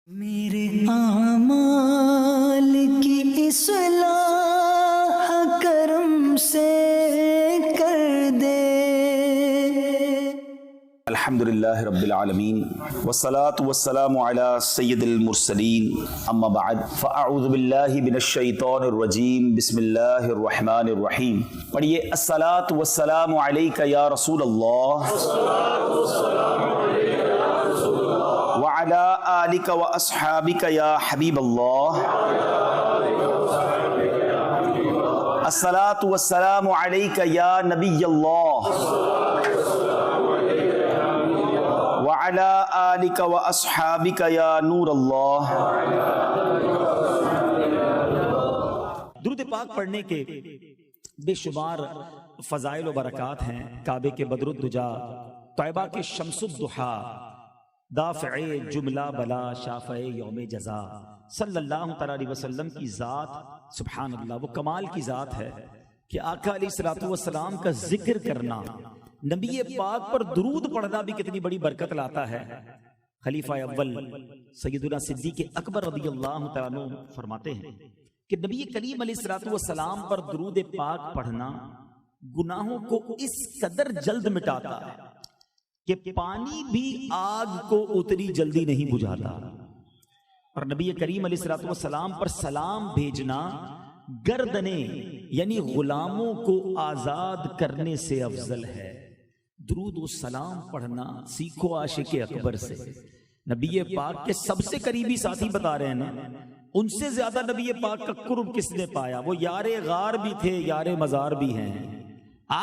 میرے اعمال کی اصلاح کرم سے کر دے۔ الحمدللہ رب العالمین والصلاة والسلام علی سید المرسلین اما بعد فاعوذ باللہ من الشیطان الرجیم بسم اللہ الرحمن الرحیم۔ پڑھیے الصلاة والسلام علیک یا رسول اللہ وعلی آلک و اصحابک یا حبیب اللہ۔ الصلاة والسلام علیک یا نبی اللہ وعلی آلک و اصحابک یا نور اللہ۔ درود پاک پڑھنے کے بے شمار فضائل و برکات ہیں۔ کعبے کے بدر الدجا، طیبہ کے شمس الضحا، دافع جملہ بلا، شافع یوم جزا، صلی اللہ تعالی علیہ وسلم کی ذات سبحان اللہ، وہ کمال کی ذات ہے کہ آقا علیہ الصلوۃ والسلام کا ذکر کرنا، نبی پاک پر درود پڑھنا بھی کتنی بڑی برکت لاتا ہے۔ خلیفہ اول سیدنا صدیق اکبر رضی اللہ تعالیٰ عنہ فرماتے ہیں کہ نبی کریم علیہ الصلوۃ والسلام پر درود پاک پڑھنا گناہوں کو اس قدر جلد مٹاتا ہے کہ پانی بھی آگ کو اتنی جلدی نہیں بجھاتا، اور نبی کریم علیہ الصلوۃ والسلام پر سلام بھیجنا گردنیں یعنی غلاموں کو آزاد کرنے سے افضل ہے۔ درود و سلام پڑھنا سیکھو عاشق اکبر سے۔ نبی پاک کے سب سے قریبی ساتھی بتا رہے ہیں نا، ان سے زیادہ نبی پاک کا قرب کس نے پایا؟ وہ یار غار بھی تھے، یار مزار بھی ہیں،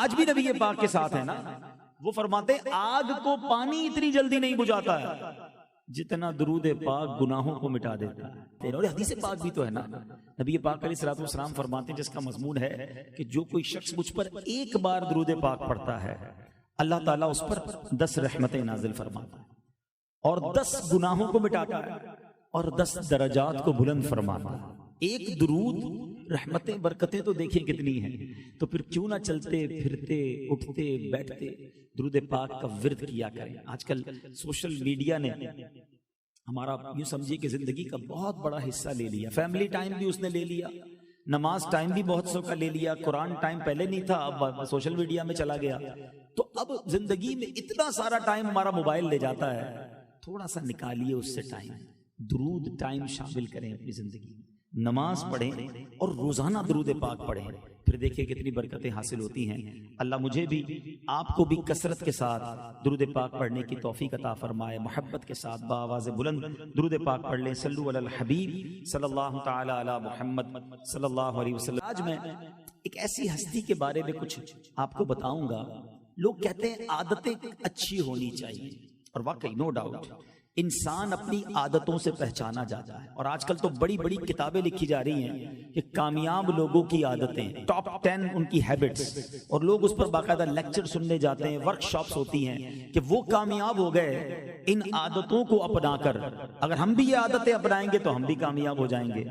آج بھی نبی پاک کے ساتھ ہیں نا۔ وہ فرماتے ہیں آگ کو پانی اتنی جلدی نہیں بجھاتا ہے جتنا درود پاک گناہوں کو مٹا دیتا ہے۔ اور حدیث پاک بھی تو ہے نا، نبی پاک علیہ الصلوۃ والسلام فرماتے ہیں جس کا مضمون ہے کہ جو کوئی شخص مجھ پر ایک بار درود پاک پڑھتا ہے اللہ تعالیٰ اس پر 10 رحمتیں نازل فرماتا ہے اور 10 گناہوں کو مٹاتا ہے اور 10 درجات کو بلند فرماتا ہے۔ ایک درود، رحمتیں برکتیں تو دیکھیں کتنی ہیں، تو پھر کیوں نہ چلتے پھرتے اٹھتے بیٹھتے درود پاک کا ورد کیا کریں۔ آج کل سوشل میڈیا نے ہمارا یوں سمجھیے کہ زندگی کا بہت بڑا حصہ لے لیا۔ فیملی ٹائم بھی اس نے لے لیا، نماز ٹائم بھی بہت سو کا لے لیا، قرآن ٹائم پہلے نہیں تھا اب سوشل میڈیا میں چلا گیا، تو اب زندگی میں اتنا سارا ٹائم ہمارا موبائل لے جاتا ہے۔ تھوڑا سا نکالیے اس سے ٹائم، درود ٹائم شامل کریں اپنی زندگی میں، نماز پڑھیں اور روزانہ درود پاک پڑھیں، پھر دیکھیں کتنی برکتیں حاصل ہوتی ہیں۔ اللہ مجھے بھی آپ کو بھی کثرت کے ساتھ درود پاک پڑھنے کی توفیق عطا فرمائے۔ محبت کے ساتھ بآواز بلند درود پاک پڑھ لیں۔ صلو علی الحبیب صلی اللہ تعالی علی محمد صلی اللہ علیہ وسلم۔ آج میں ایک ایسی ہستی کے بارے میں کچھ آپ کو بتاؤں گا۔ لوگ کہتے ہیں عادتیں اچھی ہونی چاہیے، اور واقعی نو ڈاؤٹ انسان اپنی عادتوں سے پہچانا جاتا ہے، اور آج کل تو بڑی بڑی کتابیں لکھی جا رہی ہیں کہ کامیاب لوگوں کی عادتیں، ٹاپ 10 ان کی ہیبٹس، اور لوگ اس پر باقاعدہ لیکچر سننے جاتے ہیں، ورک شاپس ہوتی ہیں کہ وہ کامیاب ہو گئے ان عادتوں کو اپنا کر، اگر ہم بھی یہ عادتیں اپنائیں گے تو ہم بھی کامیاب ہو جائیں گے۔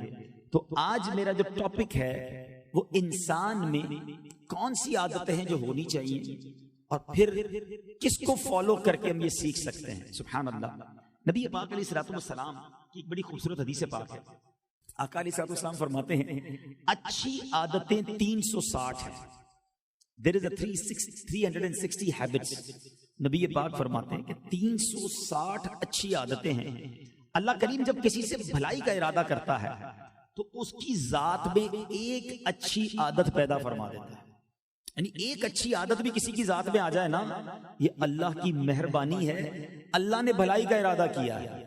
تو آج میرا جو ٹاپک ہے وہ انسان میں کون سی عادتیں ہیں جو ہونی چاہیے، اور پھر کس کو فالو کر کے ہم یہ سیکھ سکتے ہیں۔ سبحان اللہ۔ نبی پاک علیہ الصلوۃ والسلام کی ایک بڑی خوبصورت حدیث پاک ہے۔ آقا علیہ الصلوۃ والسلام فرماتے ہیں اچھی عادتیں 360 ہیں۔ There is a 360 habits۔ نبی پاک فرماتے ہیں کہ 360 اچھی عادتیں ہیں۔ اللہ کریم جب کسی سے بھلائی کا ارادہ کرتا ہے تو اس کی ذات میں ایک اچھی عادت پیدا فرما دیتا ہے، یعنی ایک اچھی عادت بھی کسی کی ذات میں آ جائے نا، یہ اللہ کی مہربانی ہے، اللہ نے بھلائی کا ارادہ کیا ہے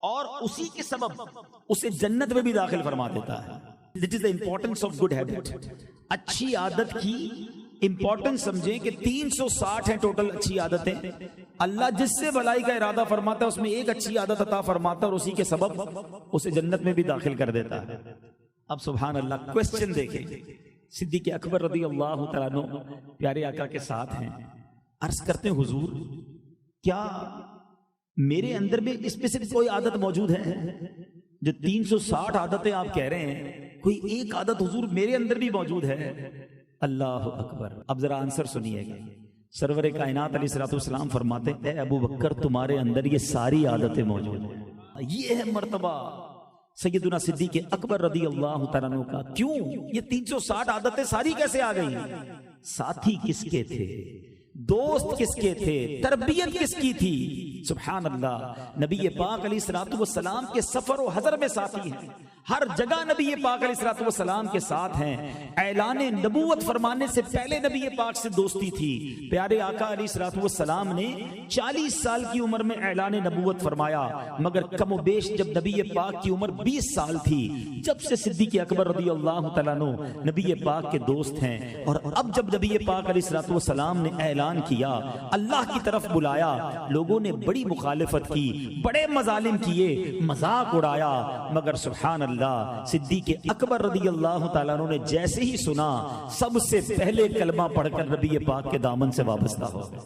اور اسی کے سبب اسے جنت میں بھی داخل فرما دیتا ہے۔ This is the importance of good habit۔ اچھی عادت کی امپورٹنس سمجھیں کہ 360 ہیں ٹوٹل اچھی عادتیں۔ اللہ جس سے بھلائی کا ارادہ فرماتا ہے اس میں ایک اچھی عادت عطا فرماتا ہے اور اسی کے سبب اسے جنت میں بھی داخل کر دیتا ہے۔ اب سبحان اللہ، کوسچن دیکھیں، صدیق اکبر رضی اللہ تعالیٰ عنہ پیارے آقا کے ساتھ ہیں، عرض کرتے ہیں حضور کیا میرے اندر میں اس میں سے کوئی عادت موجود ہے؟ جو 360 عادتیں آپ کہہ رہے ہیں کوئی ایک عادت حضور میرے اندر بھی موجود ہے؟ اللہ اکبر۔ اب ذرا آنسر سنیے گا۔ سرور کائنات علیہ الصلوۃ والسلام فرماتے ہیں اے ابو بکر تمہارے اندر یہ ساری عادتیں موجود ہیں۔ یہ ہے مرتبہ سیدنا صدیق اکبر رضی اللہ تعالیٰ عنہ کا. کیوں یہ 360 عادتیں ساری کیسے آ گئی؟ ساتھی کس کے تھے، دوست کس کے تھے، تربیت کس کی تھی؟ سبحان اللہ. نبی پاک علیہ الصلوۃ والسلام کے سفر و حضر میں ساتھی ہیں، ہر جگہ نبی پاک علیہ الصلوۃ والسلام کے ساتھ ہیں. اعلان نبوت فرمانے سے پہلے نبی پاک سے دوستی تھی. پیارے آقا علیہ الصلوۃ والسلام نے 40 سال کی عمر میں اعلان نبوت فرمایا، مگر کم و بیش جب نبی پاک کی عمر 20 سال تھی، جب سے صدیق اکبر رضی اللہ تعالیٰ عنہ نبی پاک کے دوست ہیں. اور اب جب نبی پاک علیہ الصلوۃ والسلام نے اعلان کیا، اللہ کی طرف بلایا، لوگوں نے بڑی مخالفت کی، بڑے مظالم کیے، مذاق اڑایا، مگر سبحان اللہ صدیق اکبر رضی اللہ تعالیٰ عنہ نے جیسے ہی سنا، سب سے پہلے کلمہ پڑھ کر نبی پاک کے دامن سے وابستہ ہو گئے.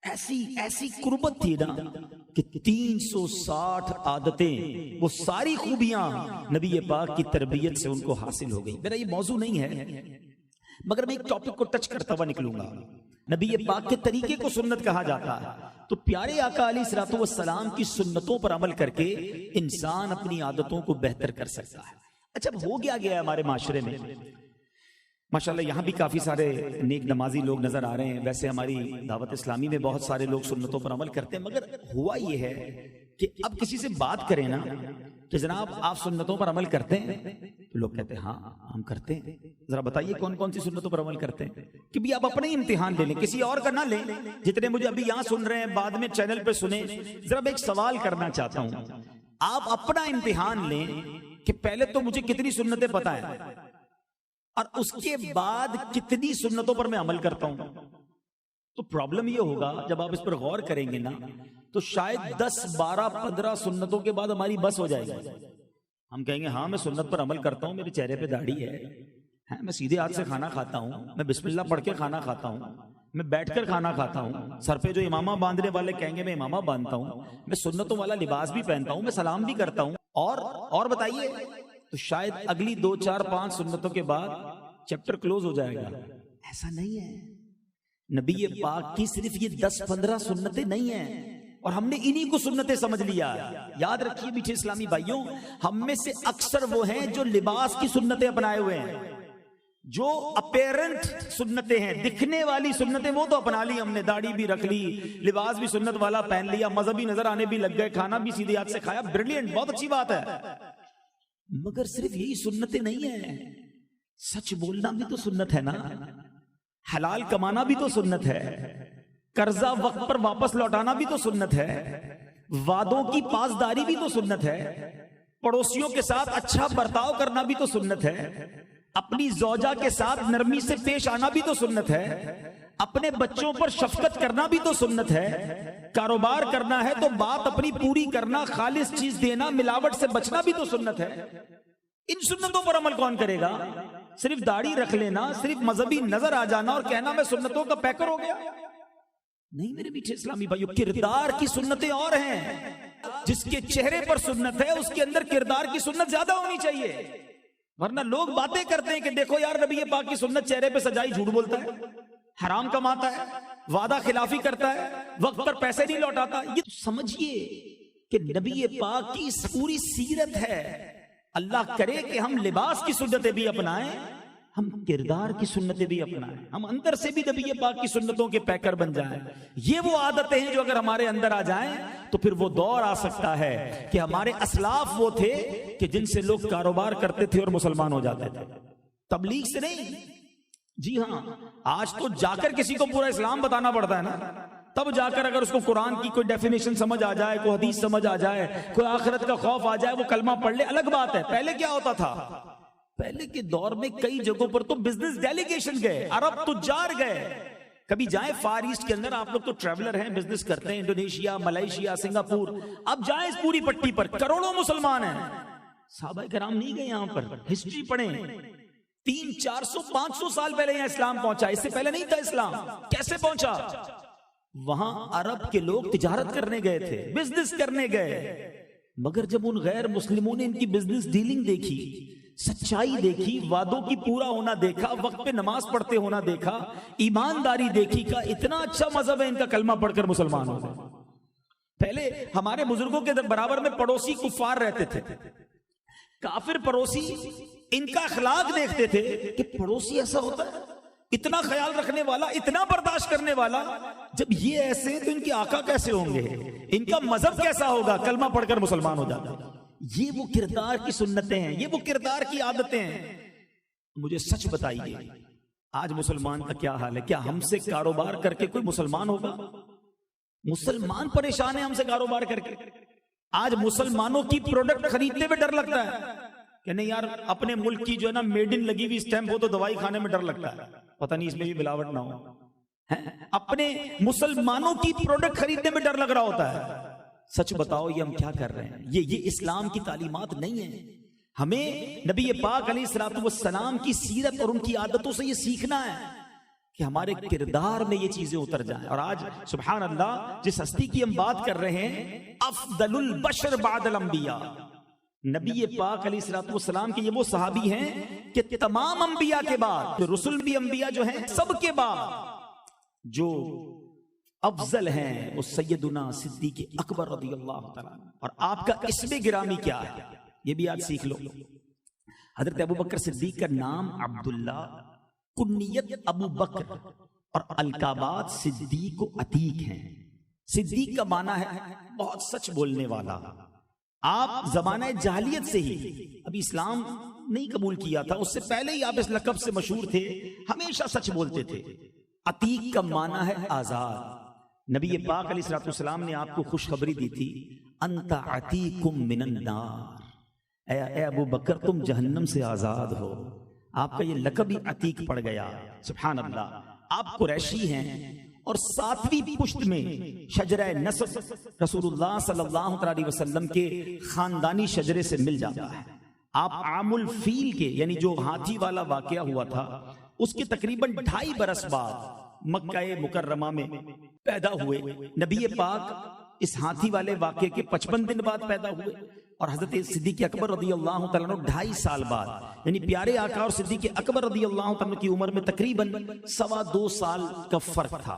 ایسی قربت تھی نا کہ 360 عادتیں، وہ ساری خوبیاں نبی پاک کی تربیت سے ان کو حاصل ہو گئی. میرا یہ موضوع نہیں ہے، مگر میں ایک ٹاپک کو ٹچ کرتا ہوا نکلوں گا. نبی پاک کے طریقے کو سنت کہا جاتا ہے، تو پیارے آقا علیہ الصلوۃ والسلام کی سنتوں پر عمل کر کے انسان اپنی عادتوں کو بہتر کر سکتا ہے. اچھا اب ہو گیا ہے ہمارے معاشرے میں، ماشاءاللہ یہاں بھی کافی سارے نیک نمازی لوگ نظر آ رہے ہیں. ویسے ہماری دعوت اسلامی میں بہت سارے لوگ سنتوں پر عمل کرتے ہیں، مگر ہوا یہ ہے کہ اب کسی سے بات کریں نا کہ جناب آپ سنتوں پر عمل کرتے ہیں، تو لوگ کہتے ہیں ہاں ہم کرتے ہیں. ذرا بتائیے کون کون سی سنتوں پر عمل کرتے ہیں؟ کہ بھی آپ اپنے امتحان لے لیں، کسی اور کا نہ لیں. جتنے مجھے ابھی یہاں سن رہے ہیں، بعد میں چینل پہ سنیں. ذرا میں ایک سوال کرنا چاہتا ہوں، آپ اپنا امتحان لیں کہ پہلے تو مجھے کتنی سنتیں پتہ ہیں اور اس کے بعد کتنی سنتوں پر میں عمل کرتا ہوں. تو پرابلم یہ ہوگا جب آپ اس پر غور کریں گے نا، تو شاید 10 12 15 سنتوں کے بعد ہماری بس ہو جائے گی. ہم کہیں گے ہاں میں سنت پر عمل کرتا ہوں، میرے چہرے پہ داڑھی ہے، میں سیدھے ہاتھ سے کھانا کھاتا ہوں، میں بسم اللہ پڑھ کے کھانا کھاتا ہوں، میں بیٹھ کر کھانا کھاتا ہوں، سر پہ جو امامہ باندھنے والے کہیں گے میں امامہ باندھتا ہوں، میں سنتوں والا لباس بھی پہنتا ہوں، میں سلام بھی کرتا ہوں. اور بتائیے، تو شاید اگلی 2 4 5 سنتوں کے بعد چیپٹر کلوز ہو جائے گا. ایسا نہیں ہے. نبی پاک کی صرف یہ 10 15 سنتیں نہیں ہیں اور ہم نے انہی کو سنتیں سمجھ لیا. یاد رکھیے میٹھے اسلامی بھائیوں، ہم میں سے اکثر وہ ہیں جو لباس کی سنتیں اپنائے ہوئے ہیں، جو اپیرنٹ سنتیں ہیں، دکھنے والی سنتیں وہ تو اپنا لی ہم نے، داڑھی بھی رکھ لی، لباس بھی سنت والا پہن لیا، مذہبی نظر آنے بھی لگ گئے، کھانا بھی سیدھے ہاتھ سے کھایا. بریلینٹ، بہت اچھی بات ہے، مگر صرف یہی سنتیں نہیں ہیں. سچ بولنا بھی تو سنت ہے نا، حلال کمانا بھی تو سنت ہے، قرضہ وقت پر واپس لوٹانا بھی تو سنت ہے، وعدوں کی پاسداری بھی تو سنت ہے، پڑوسیوں کے ساتھ اچھا برتاؤ کرنا بھی تو سنت ہے، اپنی زوجہ کے ساتھ نرمی سے پیش آنا بھی تو سنت ہے، اپنے بچوں پر شفقت کرنا بھی تو سنت ہے، کاروبار کرنا ہے تو بات اپنی پوری کرنا، خالص چیز دینا، ملاوٹ سے بچنا بھی تو سنت ہے. ان سنتوں پر عمل کون کرے گا؟ صرف داڑھی رکھ لینا، صرف مذہبی نظر آ جانا اور کہنا میں سنتوں کا پیکر ہو گیا؟ نہیں میرے میٹھے اسلامی بھائیو، کردار کی سنتیں اور ہیں. جس کے چہرے پر سنت ہے اس کے اندر کردار کی سنت زیادہ ہونی چاہیے. ورنہ لوگ باتیں کرتے ہیں کہ دیکھو یار نبی پاک کی سنت چہرے پہ سجائی، جھوٹ بولتا ہے، حرام کماتا ہے، وعدہ خلافی کرتا ہے، وقت پر پیسے نہیں لوٹاتا. یہ سمجھیے کہ نبی پاک کی اس پوری سیرت ہے. اللہ کرے کہ ہم لباس کی سنتیں بھی اپنائیں، ہم کردار کی سنتیں بھی اپنائیں، ہم اندر سے بھی نبی پاک کی سنتوں کے پیکر بن جائیں. یہ وہ عادتیں ہیں جو اگر ہمارے اندر آ جائیں تو پھر وہ دور آ سکتا ہے کہ ہمارے اسلاف وہ تھے کہ جن سے لوگ کاروبار کرتے تھے اور مسلمان ہو جاتے تھے، تبلیغ سے نہیں. جی ہاں، آج تو جا کر کسی کو پورا اسلام بتانا پڑتا ہے نا، تب جا کر اگر اس کو قرآن کی کوئی ڈیفینیشن سمجھ آ جائے، کوئی حدیث سمجھ آ جائے، کوئی آخرت کا خوف آ جائے، وہ کلمہ پڑھ لے، الگ بات ہے. پہلے کیا ہوتا تھا؟ پہلے کے دور میں کئی جگہوں پر تو بزنس ڈیلیگیشن گئے، عرب تجار گئے. کبھی جائیں فار ایسٹ کے اندر، آپ لوگ تو ٹریولر ہیں، بزنس کرتے ہیں، انڈونیشیا، ملائیشیا، سنگاپور، اب جائیں اس پوری پٹی پر کروڑوں مسلمان ہیں. صحابہ کرام نہیں گئے یہاں پر، ہسٹری پڑھیں. 300 400 500 سال پہلے یہاں اسلام پہنچا، اس سے پہلے نہیں تھا اسلام. کیسے پہنچا؟ وہاں عرب کے لوگ تجارت کرنے گئے تھے، بزنس کرنے گئے، مگر جب ان غیر مسلموں نے ان کی بزنس ڈیلنگ دیکھی، سچائی دیکھی، وعدوں کی پورا ہونا دیکھا، وقت پہ نماز پڑھتے ہونا دیکھا، ایمانداری دیکھی، کا اتنا اچھا مذہب ہے ان کا، کلمہ پڑھ کر مسلمان ہو گئے. پہلے ہمارے بزرگوں کے برابر میں پڑوسی کفار رہتے تھے، کافر پڑوسی ان کا اخلاق دیکھتے تھے کہ پڑوسی ایسا ہوتا ہے، اتنا خیال رکھنے والا، اتنا برداشت کرنے والا، جب یہ ایسے ہیں تو ان کے آقا کیسے ہوں گے، ان کا مذہب کیسا ہوگا، کلمہ پڑھ کر مسلمان ہو جاتا ہے۔ یہ وہ کردار کی سنتیں ہیں، یہ وہ کردار کی عادتیں ہیں۔ مجھے سچ بتائیے آج مسلمان کا کیا حال ہے؟ کیا ہم سے کاروبار کر کے کوئی مسلمان ہوگا؟ مسلمان پریشان ہے ہم سے کاروبار کر کے۔ آج مسلمانوں کی پروڈکٹ خریدنے میں ڈر لگتا ہے کہ نہیں یار اپنے ملک کی جو ہے نا میڈ ان لگی ہوئی اسٹیمپ ہو تو دوائی کھانے میں ڈر لگتا ہے، پتہ نہیں اس میں بھی ملاوٹ نہ ہو۔ اپنے مسلمانوں کی پروڈکٹ خریدنے میں ڈر لگ رہا ہوتا ہے۔ سچ بتاؤ یہ ہم کیا کر رہے ہیں؟ یہ اسلام کی تعلیمات نہیں ہیں۔ ہمیں نبی پاک علیہ الصلوۃ والسلام کی سیرت اور ان کی عادتوں سے یہ سیکھنا ہے کہ ہمارے کردار میں یہ چیزیں اتر جائیں۔ اور آج سبحان اللہ جس ہستی کی ہم بات کر رہے ہیں، افضل البشر بعد الانبیاء، نبی پاک علیہ الصلوۃ والسلام کے یہ وہ صحابی ہیں کہ تمام انبیاء کے بعد، رسول بھی انبیاء جو ہیں سب کے بعد جو افضل ہیں وہ سیدنا صدیق اکبر رضی اللہ تعالیٰ عنہ۔ اور آپ کا اسم گرامی کیا ہے یہ بھی آج سیکھ لو۔ حضرت ابو بکر صدیق کا نام عبداللہ، کنیت ابو بکر، اور القابات صدیق و عتیق ہیں۔ صدیق کا معنی ہے بہت سچ بولنے والا۔ آپ زمانہ جاہلیت سے ہی، ابھی اسلام نہیں قبول کیا تھا، اس سے پہلے ہی آپ اس لقب سے مشہور تھے، ہمیشہ سچ بولتے تھے۔ عتیق کا معنی ہے آزاد۔ نبی پاک علیہ الصلوۃ والسلام نے آپ کو خوشخبری دی تھی، انت عتیق من النار، اے ابو بکر تم جہنم سے آزاد ہو۔ آپ کا یہ لقب ہی عتیق پڑ گیا۔ سبحان اللہ، آپ قریشی ہیں اور 7ویں پشت میں شجرہ نسب رسول اللہ صلی اللہ علیہ وسلم کے خاندانی شجرے سے مل جاتا ہے۔ آپ عام الفیل کے یعنی جو ہاتھی والا واقعہ ہوا تھا اس کے تقریباً 2.5 برس بعد مکہ مکرمہ میں پیدا ہوئے۔ نبی پاک اس ہاتھی والے واقعے کے 55 دن بعد پیدا ہوئے، اور حضرت صدیق اکبر رضی اللہ تعالیٰ عنہ 2.5 سال بعد، یعنی پیارے آقا اور صدیق اکبر رضی اللہ تعالیٰ عنہ کی عمر میں تقریباً 2.25 سال کا فرق تھا۔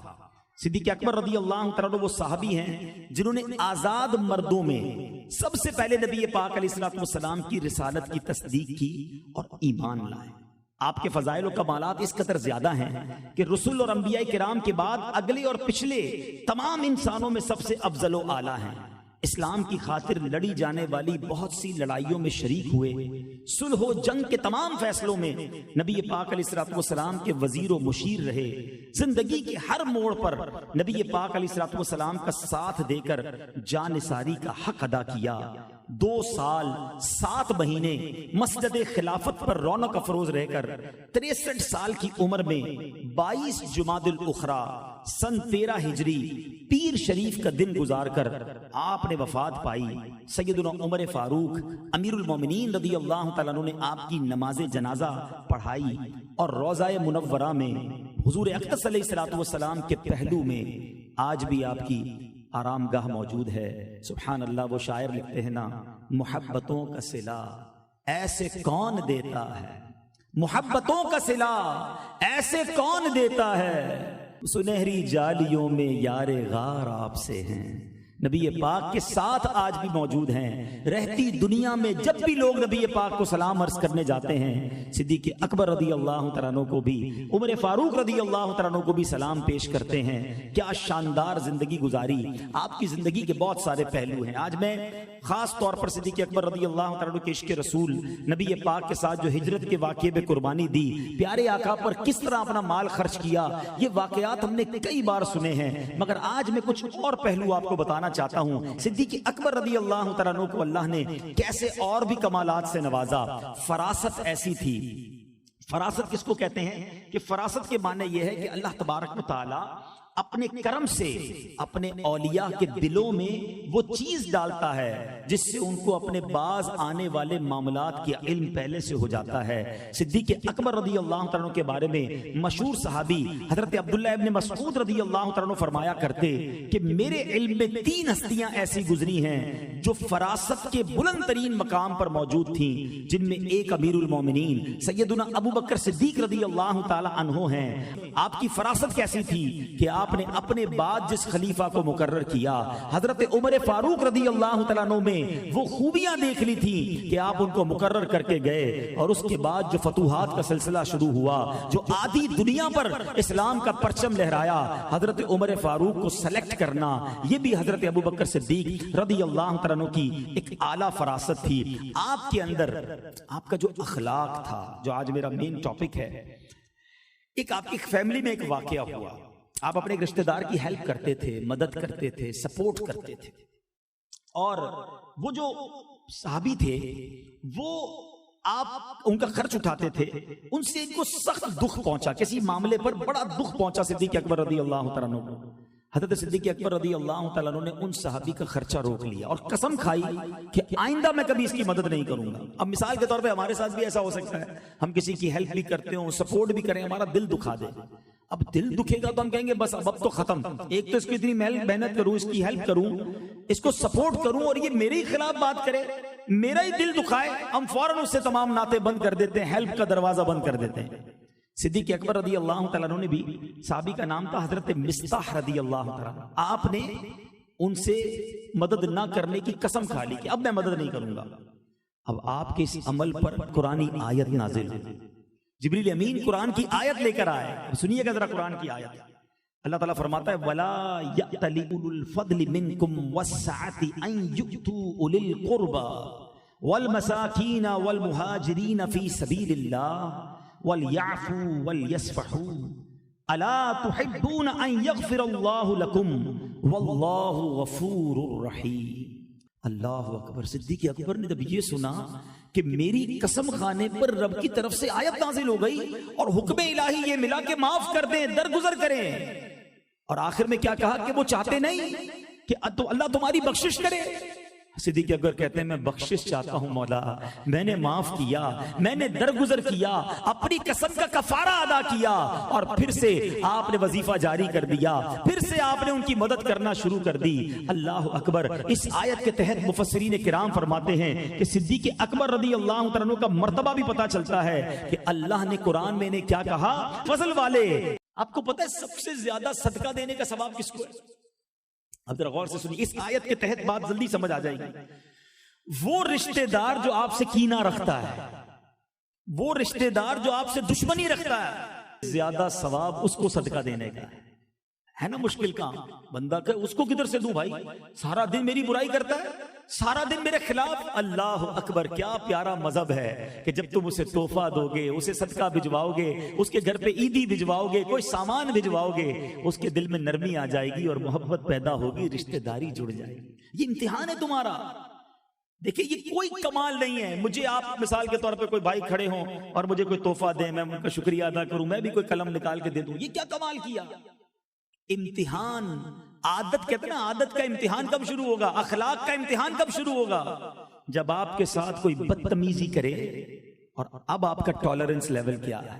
صدیق اکبر رضی اللہ تعالیٰ عنہ وہ صحابی ہیں جنہوں نے آزاد مردوں میں سب سے پہلے نبی پاک علیہ الصلوۃ والسلام کی رسالت کی تصدیق کی اور ایمان لائے۔ آپ کے فضائل و کمالات اس قدر زیادہ ہیں کہ رسول اور انبیاء کرام کے بعد اگلے اور پچھلے تمام انسانوں میں سب سے افضل و اعلیٰ ہیں۔ اسلام کی خاطر لڑی جانے والی بہت سی لڑائیوں میں شریک ہوئے، صلح و جنگ کے تمام فیصلوں میں نبی پاک علیہ الصلوۃ والسلام کے وزیر و مشیر رہے، زندگی کے ہر موڑ پر نبی پاک علیہ الصلوۃ والسلام کا ساتھ دے کر جانثاری کا حق ادا کیا۔ 2 سال 7 مہینے مسجد خلافت پر رونق افروز رہ کر 63 سال کی عمر میں 22 جمادی الاخری سن 13 ہجری پیر شریف کا دن گزار کر آپ نے وفات پائی۔ سیدنا عمر فاروق امیر المومنین رضی اللہ تعالیٰ عنہ نے آپ کی نماز جنازہ پڑھائی، اور روضہ منورہ میں حضور اقدس علیہ الصلوۃ والسلام کے پہلو میں آج بھی آپ کی آرام گاہ موجود ہے۔ سبحان اللہ، وہ شاعر لکھتے ہیں نا، محبتوں کا صلہ ایسے کون دیتا ہے، محبتوں کا صلہ ایسے کون دیتا ہے، سنہری جالیوں میں یار غار آپ سے ہیں۔ نبی پاک کے ساتھ آج بھی موجود ہیں۔ رہتی دنیا میں جب بھی لوگ نبی پاک کو سلام عرض کرنے جاتے ہیں، صدیق اکبر رضی اللہ تعالیٰ عنہ کو بھی، عمر فاروق رضی اللہ تعالیٰ عنہ کو بھی سلام پیش کرتے ہیں۔ کیا شاندار زندگی گزاری، آپ کی زندگی کے بہت سارے پہلو ہیں۔ آج میں خاص طور پر صدیق اکبر رضی اللہ تعالیٰ عنہ کے عشق رسول، نبی پاک کے ساتھ جو ہجرت کے واقعے میں قربانی دی، پیارے آقا پر کس طرح اپنا مال خرچ کیا، یہ واقعات ہم نے کئی بار سنے ہیں، مگر آج میں کچھ اور پہلو آپ کو بتانا چاہتا ہوں۔ صدیق اکبر رضی اللہ تعالیٰ عنہ کو اللہ نے کیسے اور بھی کمالات سے نوازا۔ فراست ایسی تھی، فراست کس کو کہتے ہیں کہ فراست کے معنی یہ ہے کہ اللہ تبارک و تعالی اپنے کرم سے اپنے اولیاء کے دلوں میں وہ چیز ڈالتا ہے جس سے ان کو اپنے بعض آنے والے معاملات کی علم پہلے سے ہو جاتا ہے۔ صدیق اکبر رضی اللہ تعالیٰ عنہ کے بارے میں مشہور صحابی حضرت عبداللہ ابن مسعود رضی اللہ تعالیٰ عنہ فرمایا کرتے کہ میرے علم میں 3 ہستیاں ایسی گزری ہیں جو فراست کے بلند ترین مقام پر موجود تھیں، جن میں ایک امیر المومنین سیدنا ابو بکر صدیق رضی اللہ تعالیٰ عنہ ہیں۔ آپ کی فراست کیسی تھی کہ آپ آپ نے اپنے بعد جس خلیفہ کو مقرر کیا حضرت عمر فاروق رضی اللہ تعالیٰ عنہ میں وہ خوبیاں دیکھ لی تھی کہ آپ ان کو مقرر کر کے گئے، اور اس کے بعد جو فتوحات کا سلسلہ شروع ہوا، جو آدھی دنیا پر اسلام کا پرچم لہرایا، حضرت عمر فاروق کو سلیکٹ کرنا یہ بھی حضرت ابوبکر صدیق رضی اللہ تعالیٰ عنہ کی ایک اعلیٰ فراست تھی۔ آپ کے اندر آپ کا جو اخلاق تھا، جو آج میرا مین ٹاپک ہے، ایک آپ کی فیملی میں ایک واقعہ ہوا، آپ اپنے ایک رشتہ دار کی ہیلپ کرتے تھے، مدد کرتے تھے، سپورٹ کرتے تھے، اور وہ جو صحابی تھے وہ آپ ان کا خرچ اٹھاتے تھے، ان سے ان کو سخت دکھ پہنچا، کسی معاملے پر بڑا دکھ پہنچا صدیق اکبر رضی اللہ تعالیٰ عنہ کو۔ حضرت صدیق اکبر رضی اللہ تعالیٰ عنہ نے ان صحابی کا خرچہ روک لیا اور قسم کھائی کہ آئندہ میں کبھی اس کی مدد نہیں کروں گا۔ اب مثال کے طور پہ ہمارے ساتھ بھی ایسا ہو سکتا ہے، ہم کسی کی ہیلپ بھی کرتے ہوں، سپورٹ بھی کریں، ہمارا دل دکھا دے، اب دل دکھے گا تو ہم کہیں گے بس اب تو ختم، ایک تو اس کی اتنی محنت کروں، اس کی ہیلپ کروں، اس کو سپورٹ کروں، اور یہ میرے ہی خلاف بات کرے، میرا ہی دل دکھائے، ہم فوراً اس سے تمام ناطے بند کر دیتے ہیں، ہیلپ کا دروازہ بند کر دیتے ہیں۔ صدیق اکبر رضی اللہ تعالیٰ عنہ نے بھی، صحابی کا نام تھا حضرت مصطح رضی اللہ تعالیٰ عنہ، آپ نے ان سے مدد نہ کرنے کی قسم کھا لی کہ اب میں مدد نہیں کروں گا۔ اب آپ کے اس عمل پر قرآنی آیت نازل ہوئی، جبریل امین قرآن کی آیت لے کر آئے، سنیے گا ذرا قرآن کی آیت۔ اللہ تعالیٰ فرماتا ہے وَلَا يَأْتَلِ أُولُو الْفَضْلِ مِنْكُمْ وَالسَّعَةِ أَنْ يُؤْتُوا أُولِي الْقُرْبَى وَالْمَسَاكِينَ وَالْمُهَاجِرِينَ فِي سَبِيلِ اللَّهِ وَلْيَعْفُوا وَلْيَصْفَحُوا أَلَا تُحِبُّونَ أَنْ يَغْفِرَ اللَّهُ لَكُمْ وَاللَّهُ غَفُورٌ رَحِيمٌ۔ اللہ اکبر۔ صدیق اکبر نے جب یہ سنا کہ میری قسم کھانے پر رب کی طرف سے آیت نازل ہو گئی اور حکم الہی یہ ملا کہ معاف کر دیں، درگزر کریں، اور آخر میں کیا کہا کہ وہ چاہتے نہیں کہ اللہ تمہاری بخشش کرے۔ صدیق اکبر کہتے ہیں میں بخشش چاہتا ہوں مولا، میں نے معاف کیا، میں نے درگزر کیا، اپنی قسم کا کفارہ ادا کیا، اور پھر سے آپ نے وظیفہ جاری کر دیا، پھر سے آپ نے ان کی مدد کرنا شروع کر دی۔ اللہ اکبر۔ اس آیت کے تحت مفسرین کرام فرماتے ہیں کہ صدیق اکبر رضی اللہ تعالیٰ عنہ کا مرتبہ بھی پتا چلتا ہے کہ اللہ نے قرآن میں نے کیا کہا، فضل والے۔ آپ کو پتہ ہے سب سے زیادہ صدقہ دینے کا ثواب کس کو ہے؟ اب ذرا غور سے سنیے، اس آیت کے تحت بات جلدی سمجھ آ جائے گی۔ وہ رشتہ دار جو آپ سے کینہ رکھتا ہے، وہ رشتہ دار جو آپ سے دشمنی رکھتا ہے، زیادہ ثواب اس کو صدقہ دینے کا ہے نا؟ مشکل کام بندہ کہ اس کو کدھر سے دوں بھائی، سارا دن میری برائی کرتا ہے، سارا دن میرے خلاف۔ اللہ اکبر، کیا پیارا مذہب ہے کہ جب تم اسے تحفہ دو گے، اسے صدقہ بھجواؤ گے، اس کے گھر پہ عیدی بھجواؤ گے، کوئی سامان بھجواؤ گے، اس کے دل میں نرمی آ جائے گی اور محبت پیدا ہوگی، رشتہ داری جڑ جائے گی۔ یہ امتحان ہے تمہارا۔ دیکھیں یہ کوئی کمال نہیں ہے، مجھے آپ مثال کے طور پہ کوئی بھائی کھڑے ہوں اور مجھے کوئی تحفہ دیں، میں ان کا شکریہ ادا کروں، میں بھی کوئی قلم نکال کے دے دوں، یہ کیا کمال کیا؟ امتحان، عادت کہتے ہیں نا، عادت کا امتحان کب شروع ہوگا؟ اخلاق کا امتحان کب شروع ہوگا؟ جب آپ کے ساتھ کوئی بدتمیزی کرے، اور اب آپ کا ٹالرنس لیول کیا ہے،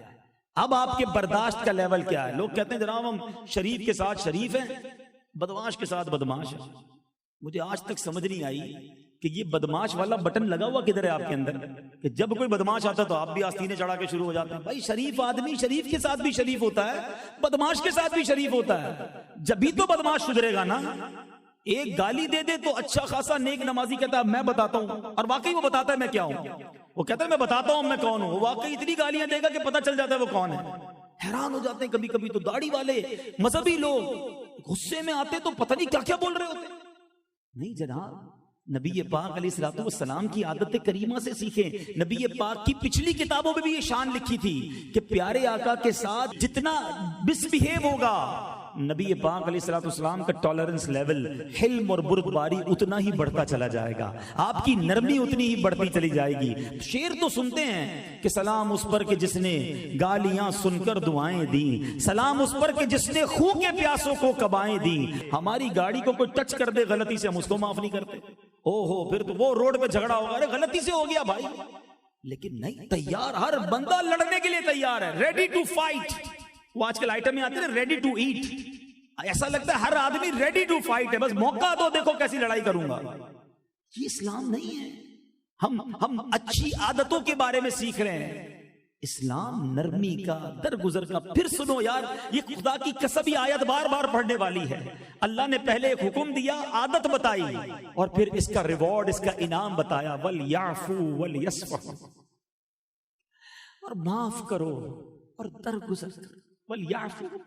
اب آپ کے برداشت کا لیول کیا ہے؟ لوگ کہتے ہیں جناب ہم شریف کے ساتھ شریف ہیں، بدماش کے ساتھ بدماش ہیں۔ مجھے آج تک سمجھ نہیں آئی کہ یہ بدماش والا بٹن لگا ہوا کدھر ہے آپ کے اندر، کہ جب کوئی بدماش آتا تو آپ بھی آستینے چڑھا کے شروع ہو جاتے ہیں۔ بھائی شریف آدمی شریف کے ساتھ بھی شریف ہوتا ہے، بدماش کے ساتھ بھی شریف ہوتا ہے، جبھی تو بدماش سدھرے گا نا۔ ایک گالی دے دے تو اچھا خاصا نیک نمازی کہتا ہے میں بتاتا ہوں، اور واقعی وہ بتاتا ہے میں کیا ہوں، وہ کہتا ہے میں بتاتا ہوں میں کون ہوں، وہ واقعی اتنی گالیاں دے گا کہ پتہ چل جاتا ہے وہ کون ہے۔ حیران ہو جاتے ہیں کبھی کبھی تو داڑھی والے مذہبی لوگ غصے میں آتے تو پتہ نہیں کیا کیا بول رہے ہوتے۔ نہیں جناب، نبی پاک علیہ الصلوۃ والسلام کی عادت کریمہ سے سیکھیں۔ نبی پاک کی پچھلی کتابوں میں بھی یہ شان لکھی تھی کہ پیارے آقا کے ساتھ جتنا مس بہیو ہوگا، نبی پاک علیہ الصلوۃ والسلام کا ٹالرنس لیول، حلم اور بردباری اتنا ہی بڑھتا چلا جائے گا، آپ کی نرمی اتنی ہی بڑھتی چلی جائے گی۔ شعر تو سنتے ہیں کہ سلام اس پر کہ جس نے گالیاں سن کر دعائیں دیں، سلام اس پر کہ جس نے خوں کے پیاسوں کو کبائیں دیں۔ ہماری گاڑی کو کوئی ٹچ کر دے غلطی سے، ہم اس کو معاف نہیں کرتے، او ہو پھر تو وہ روڈ پہ جھگڑا ہوگا، ارے غلطی سے ہو گیا بھائی، لیکن نہیں، تیار، ہر بندہ لڑنے کے لیے تیار ہے، ریڈی ٹو فائٹ۔ وہ آج کل آئٹم میں آتے ہیں ریڈی ٹو ایٹ، ایسا لگتا ہے ہر آدمی ریڈی ٹو فائٹ ہے، بس موقع دو دیکھو کیسی لڑائی کروں گا۔ یہ اسلام نہیں ہے۔ ہم اچھی عادتوں کے بارے میں سیکھ رہے ہیں، اسلام نرمی کا، درگزر کا. پھر سنو یار، یہ خدا کی قسم یہ آیت بار بار پڑھنے والی ہے. اللہ نے پہلے ایک حکم دیا، عادت بتائی، اور پھر اس کا ریوارڈ، اس کا انعام بتایا. وَلْيَعْفُوا وَلْيَصْفَحُوا، اور معاف کرو اور درگزر کرو. وَلْيَعْفُوا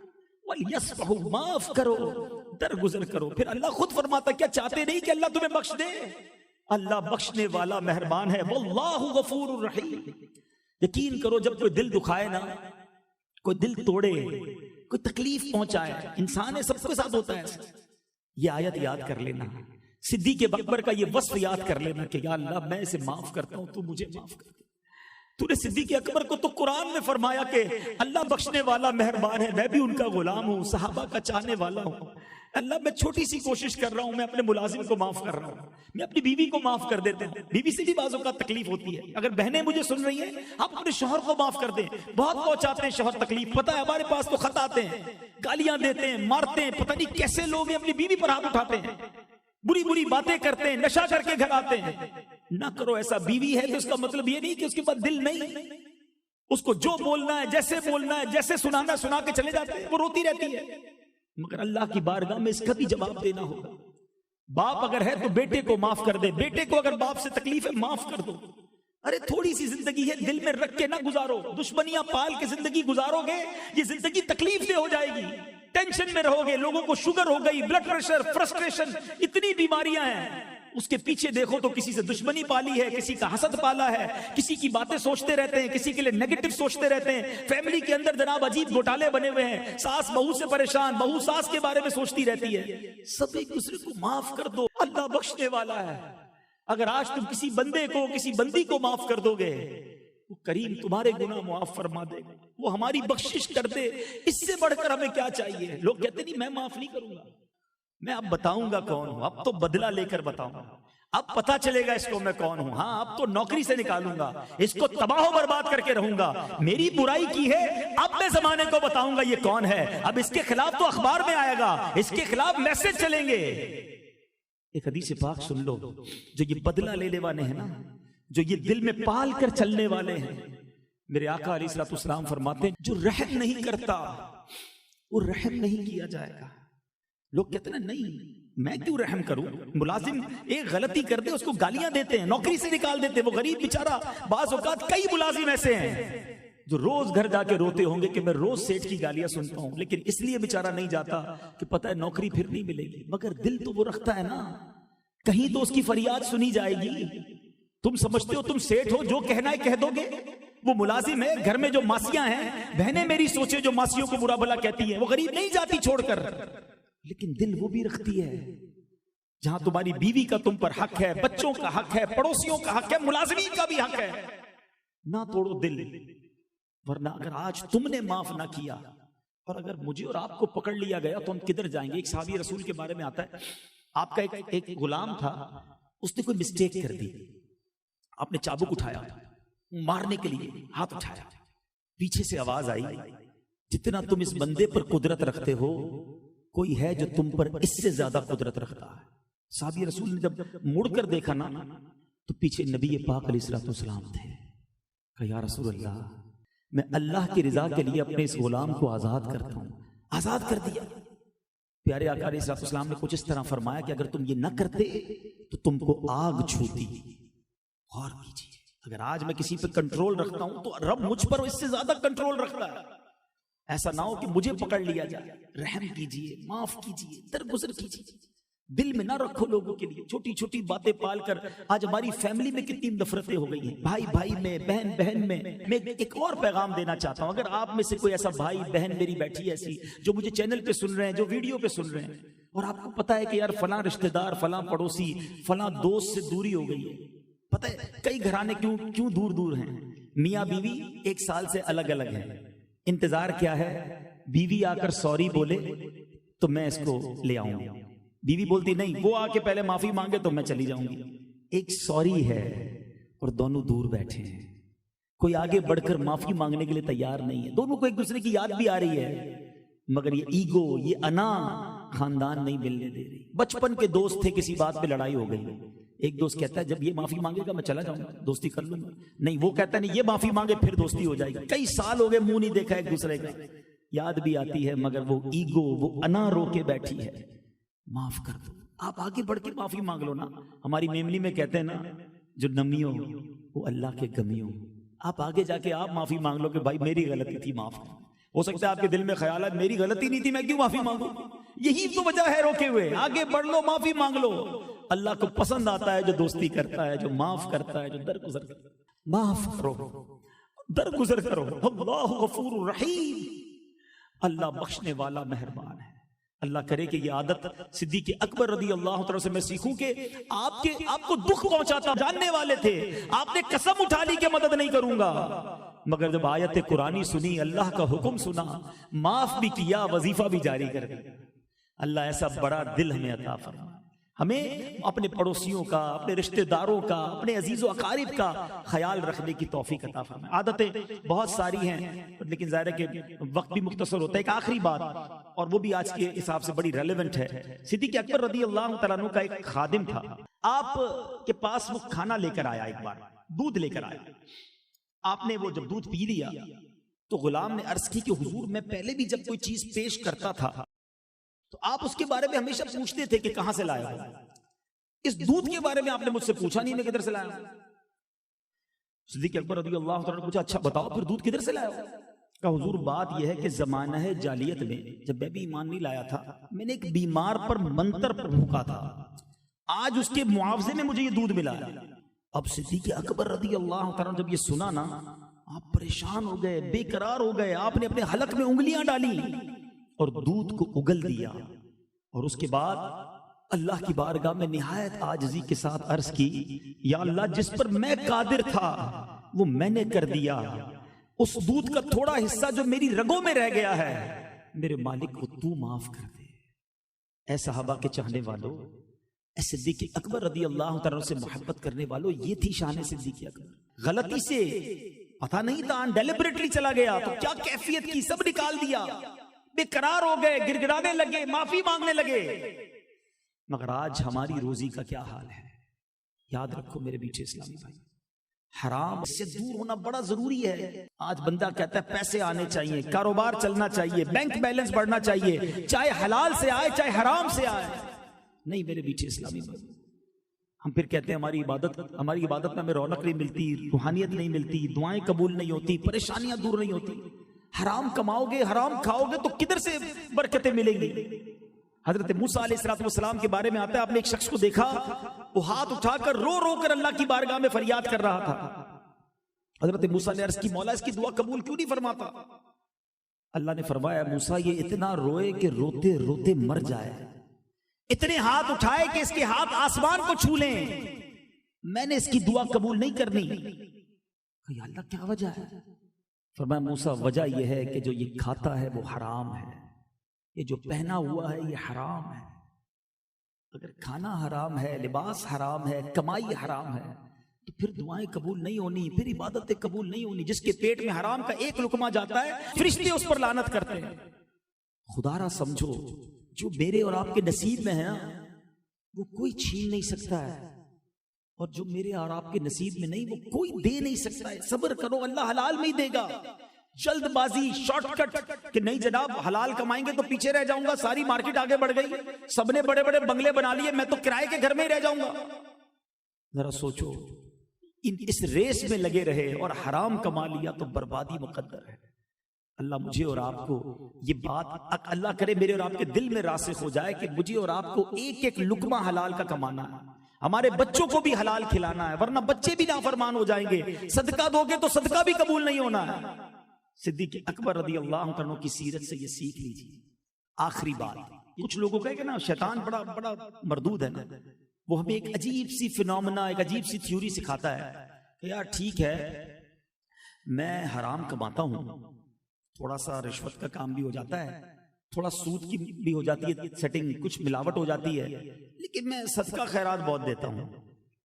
وَلْيَصْفَحُوا، معاف کرو، درگزر کرو. پھر اللہ خود فرماتا، کیا چاہتے نہیں کہ اللہ تمہیں بخش دے؟ اللہ بخشنے والا مہربان ہے. وَاللَّهُ غَفُورٌ رَحِيمٌ. یقین کرو، جب کوئی دل دکھائے نا، کوئی دل توڑے، کوئی تکلیف پہنچائے، انسان ہے، سب کے ساتھ ہوتا ہے. یہ آیت یاد کر لینا، صدیق اکبر کا یہ وصف یاد کر لینا کہ یا اللہ میں اسے معاف کرتا ہوں، تو مجھے معاف کر. تو نے صدیق اکبر کو تو قرآن میں فرمایا کہ اللہ بخشنے والا مہربان ہے، میں بھی ان کا غلام ہوں، صحابہ کا چاہنے والا ہوں. اللہ میں چھوٹی سی کوشش کر رہا ہوں، میں اپنے ملازم کو معاف کر رہا ہوں، میں اپنی بیوی کو معاف کر دیتا ہوں. بیوی سے بھی بعض اوقات تکلیف ہوتی ہے. اگر بہنیں مجھے سن رہی ہیں، آپ اپنے شوہر کو معاف کر دیں. بہت پہنچاتے ہیں شوہر تکلیف، پتہ ہے ہمارے پاس تو خط آتے ہیں، گالیاں دیتے ہیں، مارتے ہیں، پتہ نہیں کیسے لوگ ہیں، اپنی بیوی پر ہاتھ اٹھاتے ہیں، بری بری باتیں کرتے ہیں، نشہ کر کے گھر آتے ہیں. نہ کرو ایسا. بیوی ہے تو اس کا مطلب یہ نہیں کہ اس کے پاس دل نہیں. اس کو جو بولنا ہے، جیسے بولنا ہے، جیسے سنانا سنا کے چلے جاتے ہیں، وہ روتی رہتی ہے. مگر اللہ کی بارگاہ میں اس کا بھی جواب دینا ہوگا. باپ اگر ہے تو بیٹے کو معاف کر دے. بیٹے کو اگر باپ سے تکلیف ہے، معاف کر دو. ارے تھوڑی سی زندگی ہے، دل میں رکھ کے نہ گزارو. دشمنیاں پال کے زندگی گزارو گے، یہ زندگی تکلیف دہ ہو جائے گی. ٹینشن میں رہو گے. لوگوں کو شوگر ہو گئی، بلڈ پریشر، فرسٹریشن، اتنی بیماریاں ہیں. اس کے پیچھے دیکھو تو کسی سے دشمنی پالی ہے، کسی کا حسد پالا ہے، کسی کی باتیں سوچتے رہتے ہیں، کسی کے لیے نیگیٹو سوچتے رہتے ہیں. فیملی کے اندر جناب عجیب گھوٹالے بنے ہوئے ہیں. ساس بہو سے پریشان، بہو ساس کے بارے میں سوچتی رہتی ہے. سب ایک دوسرے کو معاف کر دو، اللہ بخشنے والا ہے. اگر آج تم کسی بندے کو، کسی بندی کو معاف کر دو گے، وہ کریم تمہارے گناہ معاف فرما دے گا، وہ ہماری بخشش کر دے. اس سے بڑھ کر ہمیں کیا چاہیے؟ لوگ کہتے نہیں میں معاف نہیں کروں گا. میں اب بتاؤں گا کون ہوں. اب تو بدلہ لے کر بتاؤں گا. اب پتا چلے گا اس کو میں کون ہوں. ہاں اب تو نوکری سے نکالوں گا، اس کو تباہ و برباد کر کے رہوں گا. میری برائی کی ہے، اب میں زمانے کو بتاؤں گا یہ کون ہے. اب اس کے خلاف تو اخبار میں آئے گا، اس کے خلاف میسج چلیں گے. ایک حدیث پاک سن لو. جو یہ بدلہ لینے والے ہیں نا، جو یہ دل میں پال کر چلنے والے ہیں، میرے آقا علیہ الصلوۃ والسلام فرماتے ہیں جو رحم نہیں کرتا وہ رحم نہیں کیا جائے گا. لوگ کہتے ہیں نہیں میں کیوں رحم کروں. ملازم ایک غلطی کر دے اس کو گالیاں دیتے ہیں، نوکری سے نکال دیتے ہیں. وہ غریب بیچارہ، بعض اوقات کئی ملازم ایسے ہیں جو روز گھر جا کے روتے ہوں گے کہ میں روز سیٹ کی گالیاں سنتا ہوں، لیکن اس لیے بیچارہ نہیں جاتا کہ پتہ ہے نوکری پھر نہیں ملے گی. مگر دل تو وہ رکھتا ہے نا، کہیں تو اس کی فریاد سنی جائے گی. تم سمجھتے ہو تم سیٹ ہو، جو کہنا ہے کہہ دو گے. وہ ملازم ہے، گھر میں جو ماسیاں ہیں، بہنیں میری سوچے جو ماسیوں کو برا بھلا کہتی ہیں، وہ غریب نہیں جاتی چھوڑ کر، لیکن دل وہ بھی رکھتی ہے. جہاں تمہاری بیوی کا تم پر حق ہے، بچوں کا حق ہے، پڑوسیوں کا حق ہے، ملازمین کا بھی حق ہے. نہ توڑو دل، ورنہ اگر آج تم نے معاف نہ کیا اور اگر مجھے اور آپ کو پکڑ لیا گیا تو ہم کدھر جائیں گے. ایک صحابی رسول کے بارے میں آتا ہے، آپ کا ایک غلام تھا، اس نے کوئی مسٹیک کر دی. آپ نے چابک اٹھایا مارنے کے لیے، ہاتھ اٹھایا، پیچھے سے آواز آئی جتنا تم اس بندے پر قدرت رکھتے ہو کوئی ہے جو تم پر اس سے زیادہ قدرت رکھتا ہے. صحابی رسول نے جب مڑ کر دیکھا نا تو پیچھے نبی پاک علیہ الصلوۃ والسلام تھے. کہ یا رسول اللہ، میں اللہ کی رضا کے لیے اپنے اس غلام کو آزاد کرتا ہوں. آزاد کر دیا. پیارے آقا علیہ الصلوۃ والسلام نے کچھ اس طرح فرمایا کہ اگر تم یہ نہ کرتے تو تم کو آگ چھوتی. غور کیجیے، اگر آج میں کسی پہ کنٹرول رکھتا ہوں تو رب مجھ پر اس سے زیادہ کنٹرول رکھتا ہے. ایسا نہ ہو کہ مجھے پکڑ لیا جائے. رحم کیجیے، معاف کیجیے، درگزر کیجیے. دل میں نہ رکھو لوگوں کے لیے چھوٹی چھوٹی باتیں پال کر. آج ہماری فیملی میں کتنی نفرتیں ہو گئی ہیں، بھائی بھائی میں، بہن بہن میں. میں ایک اور پیغام دینا چاہتا ہوں. اگر آپ میں سے کوئی ایسا بھائی بہن میری بیٹھی ہے ایسی جو مجھے چینل پہ سن رہے ہیں، جو ویڈیو پہ سن رہے ہیں، اور آپ کو پتا ہے کہ یار فلاں رشتہ دار، فلاں پڑوسی، فلاں دوست سے دوری ہو گئی ہے. پتہ ہے کئی گھرانے کیوں دور دور ہیں. میاں بیوی 1 سال سے الگ الگ ہیں. انتظار کیا ہے؟ بیوی آ کر سوری بولے تو میں اس کو لے آؤں گی. بیوی بولتی نہیں، وہ آ کے پہلے معافی مانگے تو میں چلی جاؤں گی. ایک سوری ہے اور دونوں دور بیٹھے ہیں. کوئی آگے بڑھ کر معافی مانگنے کے لیے تیار نہیں ہے. دونوں کو ایک دوسرے کی یاد بھی آ رہی ہے، مگر یہ ایگو، یہ انا خاندان نہیں ملنے دے رہی. بچپن کے دوست تھے، کسی بات پہ لڑائی ہو گئی، ایک دوست کہتا ہے جب یہ معافی مانگے گا میں چلا جاؤں گا، دوستی کر لوں گا. نہیں، وہ کہتا ہے نہیں یہ معافی مانگے پھر دوستی ہو جائے گی. کئی سال ہو گئے منہ نہیں دیکھا ایک دوسرے کا، یاد بھی آتی ہے مگر وہ ایگو، وہ انا رو کے بیٹھی ہے. معاف کر دو، آپ آگے بڑھ کے معافی مانگ لو نا. ہماری میملی میں کہتے ہیں نا جو نمیوں وہ اللہ کے گمیوں. آپ آگے جا کے آپ معافی مانگ لو کہ بھائی میری غلطی تھی، معاف کر. ہو سکتا ہے آپ کے دل میں خیال ہے میری غلطی نہیں تھی، میں کیوں معافی مانگوں. یہی تو وجہ ہے روکے ہوئے. آگے بڑھ لو، معافی مانگ لو. اللہ کو پسند آتا ہے جو دوستی کرتا ہے، جو معاف کرتا ہے، جو درگزر کرتا ہے. معاف کرو، درگزر کرو. اللہ غفور رحیم، اللہ بخشنے والا مہربان ہے. اللہ کرے کہ یہ عادت صدیق اکبر رضی اللہ تعالی سے میں سیکھوں کہ آپ کو دکھ پہنچاتا جاننے والے تھے، آپ نے قسم اٹھا لی کہ مدد نہیں کروں گا، مگر جب آیت قرآنی سنی، اللہ کا حکم سنا، معاف بھی کیا، وظیفہ بھی جاری کر دیا. اللہ ایسا بڑا دل ہمیں عطا فرمائے. ہمیں اپنے پڑوسیوں کا، اپنے رشتہ داروں کا، اپنے عزیز و اقارب کا خیال رکھنے کی توفیق عطا فرمائے. عادتیں بہت ساری ہیں لیکن ظاہر ہے کہ وقت بھی مختصر ہوتا ہے. ایک آخری بات اور وہ بھی آج کے حساب سے بڑی ریلیونٹ ہے. صدیق اکبر رضی اللہ تعالیٰ عنہ کا ایک خادم تھا، آپ کے پاس وہ کھانا لے کر آیا، ایک بار دودھ لے کر آیا. آپ نے وہ جب دودھ پی لیا تو غلام نے عرض کی کہ حضور میں پہلے بھی جب کوئی چیز پیش کرتا تھا تو آپ اس کے بارے میں ہمیشہ پوچھتے تھے کہ کہاں سے لایا ہو. اس دودھ کے بارے میں آپ نے مجھ سے پوچھا نہیں میں کدھر سے لایا ہوں. صدیق اکبر رضی اللہ عنہ نے پوچھا اچھا بتاؤ پھر دودھ کدھر سے لایا ہو. کہا حضور بات یہ ہے کہ زمانہ جاہلیت میں جب میں بھی ایمان نہیں لایا تھا میں نے ایک بیمار پر منتر پھونکا تھا، آج اس کے معاوضے میں مجھے یہ دودھ ملا ہے. اب صدیق اکبر رضی اللہ تعالیٰ جب یہ سنا نا آپ پریشان ہو گئے، بے قرار ہو گئے. آپ نے اپنے حلق میں انگلیاں ڈالی اور دودھ کو اگل دیا اور اس کے بعد اللہ کی بارگاہ میں نہایت عاجزی کے ساتھ عرض کی یا اللہ جس پر میں قادر تھا وہ میں نے کر دیا، اس دودھ کا تھوڑا حصہ جو میری رگوں میں رہ گیا ہے میرے مالک کو تو معاف کر دے. اے صحابہ کے چاہنے والوں، اے صدیق اکبر رضی اللہ تعالیٰ سے محبت کرنے والوں، یہ تھی شان صدیق اکبر. غلطی سے پتہ نہیں تھا، ڈیلیبریٹلی چلا گیا تو کیا کیفیت کی سب نکال دیا. بے قرار ہو گئے، گر گرانے لگے، معافی مانگنے لگے. مگر آج ہماری روزی کا کیا حال ہے. یاد رکھو میرے بیٹے اسلامی بھائی، حرام سے دور ہونا بڑا ضروری ہے. آج بندہ کہتا ہے پیسے آنے چاہیے، کاروبار چلنا چاہیے، بینک بیلنس بڑھنا چاہیے، چاہے حلال سے آئے چاہے حرام سے آئے. نہیں میرے بیٹے اسلامی بھائی، ہم پھر کہتے ہیں ہماری عبادت میں ہمیں رونق نہیں ملتی، روحانیت نہیں ملتی، دعائیں قبول نہیں ہوتی، پریشانیاں دور نہیں ہوتی. حرام کماؤ گے، حرام کھاؤ گے تو کدھر سے برکتیں ملیں گی. حضرت موسیٰ علیہ السلام کے بارے میں آتا ہے آپ نے ایک شخص کو دیکھا وہ ہاتھ اٹھا کر رو رو کر اللہ کی بارگاہ میں فریاد کر رہا تھا. حضرت موسیٰ نے عرض کی مولا اس کی دعا قبول کیوں نہیں فرماتا. اللہ نے فرمایا موسیٰ یہ اتنا روئے کہ روتے روتے مر جائے، اتنے ہاتھ اٹھائے کہ اس کے ہاتھ آسمان کو چھو لیں، میں نے اس کی دعا قبول نہیں کرنی. یا اللہ کیا وجہ ہے؟ فرمایا موسیٰ وجہ یہ ہے کہ جو یہ کھاتا ہے وہ حرام ہے، یہ جو پہنا ہوا ہے یہ حرام ہے. اگر کھانا حرام ہے، لباس حرام ہے، کمائی حرام ہے تو پھر دعائیں قبول نہیں ہونی، پھر عبادتیں قبول نہیں ہونی. جس کے پیٹ میں حرام کا ایک لقمہ جاتا ہے فرشتے اس پر لعنت کرتے ہیں. خدا را سمجھو جو میرے اور آپ کے نصیب میں ہے وہ کوئی چھین نہیں سکتا ہے، اور جو میرے اور آپ کے نصیب میں نہیں وہ کوئی دے نہیں سکتا ہے. صبر کرو، اللہ حلال میں ہی دے گا. جلد بازی، شارٹ کٹ کہ نہیں جناب حلال کمائیں گے تو پیچھے رہ جاؤں گا، ساری مارکیٹ آگے بڑھ گئی، سب نے بڑے بڑے بنگلے بنا لیے، میں تو کرائے کے گھر میں ہی رہ جاؤں گا. ذرا سوچو، اس ریس میں لگے رہے اور حرام کما لیا تو بربادی مقدر ہے. اللہ مجھے اور آپ کو یہ بات اللہ کرے میرے اور آپ کے دل میں راسخ ہو جائے کہ مجھے اور آپ کو ایک ایک لقمہ حلال کا کمانا ہے، ہمارے بچوں کو بھی حلال کھلانا ہے، ورنہ بچے بھی نافرمان ہو جائیں گے. صدقہ دو گے تو صدقہ بھی قبول نہیں ہونا ہے. صدیق اکبر رضی اللہ عنہ کی سیرت سے یہ سیکھ لیجیے. آخری بات، کچھ لوگوں کا کہ نا شیطان بڑا مردود ہے نا، وہ ہمیں ایک عجیب سی فینومینا، ایک عجیب سی تھیوری سکھاتا ہے کہ یار ٹھیک ہے میں حرام کماتا ہوں، تھوڑا سا رشوت کا کام بھی ہو جاتا ہے، تھوڑا سود کی بھی ہو جاتی ہے سیٹنگ، کچھ ملاوٹ ہو جاتی ہے، لیکن میں صدقہ خیرات بہت دیتا ہوں،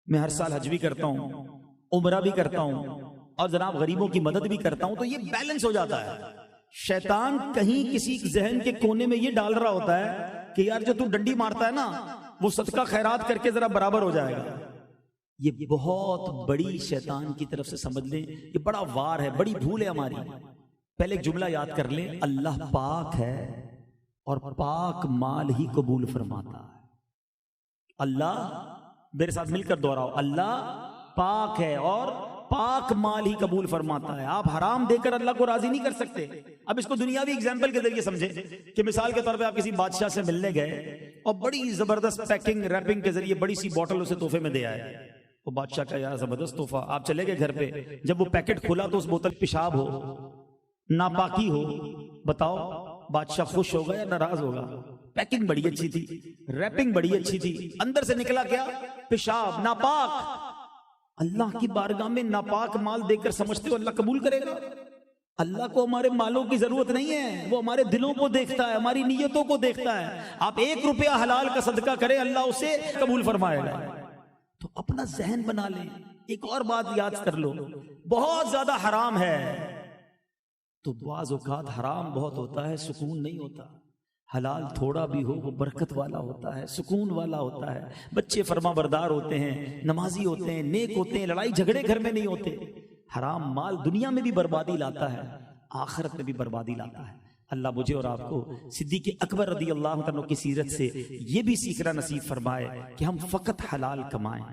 میں ہر سال حج بھی کرتا ہوں، عمرہ بھی کرتا ہوں، اور جناب غریبوں کی مدد بھی کرتا ہوں، تو یہ بیلنس ہو جاتا ہے. شیطان کہیں کسی ذہن کے کونے میں یہ ڈال رہا ہوتا ہے کہ یار جو تو ڈنڈی مارتا ہے نا وہ صدقہ خیرات کر کے ذرا برابر ہو جائے گا. یہ بہت بڑی شیطان کی طرف سے سمجھ لیں، یہ بڑا وار ہے، بڑی بھول ہے ہماری۔ پہلے ایک جملہ یاد کر لیں، اللہ پاک ہے اور پاک مال ہی قبول فرماتا ہے۔ اللہ، میرے ساتھ مل کر دوہراؤ، اللہ پاک ہے اور پاک مال ہی قبول فرماتا ہے۔ آپ حرام دے کر اللہ کو راضی نہیں کر سکتے۔ اب اس کو دنیاوی اگزامپل کے ذریعے سمجھیں کہ مثال کے طور پہ آپ کسی بادشاہ سے ملنے گئے اور بڑی زبردست پیکنگ ریپنگ کے ذریعے بڑی سی بوٹل اسے تحفے میں دے آئے، وہ بادشاہ کا یار زبردست تحفہ، آپ چلے گئے گھر پہ، جب وہ پیکٹ کھولا تو اس بوتل پیشاب ہو، ناپاکی ہو، بتاؤ بادشاہ خوش ہوگا یا ناراض ہوگا؟ پیکنگ بڑی اچھی تھی، ریپنگ بڑی اچھی تھی، اندر سے نکلا کیا؟ پیشاب، ناپاک۔ اللہ کی بارگاہ میں ناپاک مال دے کر سمجھتے ہو اللہ قبول کرے گا؟ اللہ کو ہمارے مالوں کی ضرورت نہیں ہے، وہ ہمارے دلوں کو دیکھتا ہے، ہماری نیتوں کو دیکھتا ہے۔ آپ 1 روپیہ حلال کا صدقہ کریں، اللہ اسے قبول فرمائے گا۔ تو اپنا ذہن بنا لیں۔ ایک اور بات یاد کر لو، بہت زیادہ حرام ہے تو بعض اوقات حرام بہت ہوتا ہے، سکون نہیں ہوتا۔ حلال تھوڑا بھی ہو وہ برکت والا ہوتا ہے، سکون والا ہوتا ہے، بچے فرما بردار ہوتے ہیں، نمازی ہوتے ہیں، نیک ہوتے ہیں، لڑائی جھگڑے گھر میں نہیں ہوتے۔ حرام مال دنیا میں بھی بربادی لاتا ہے، آخرت میں بھی بربادی لاتا ہے۔ اللہ مجھے اور آپ کو صدیق اکبر رضی اللہ عنہ کی سیرت سے یہ بھی سیکھنا نصیب فرمائے کہ ہم فقط حلال کمائیں۔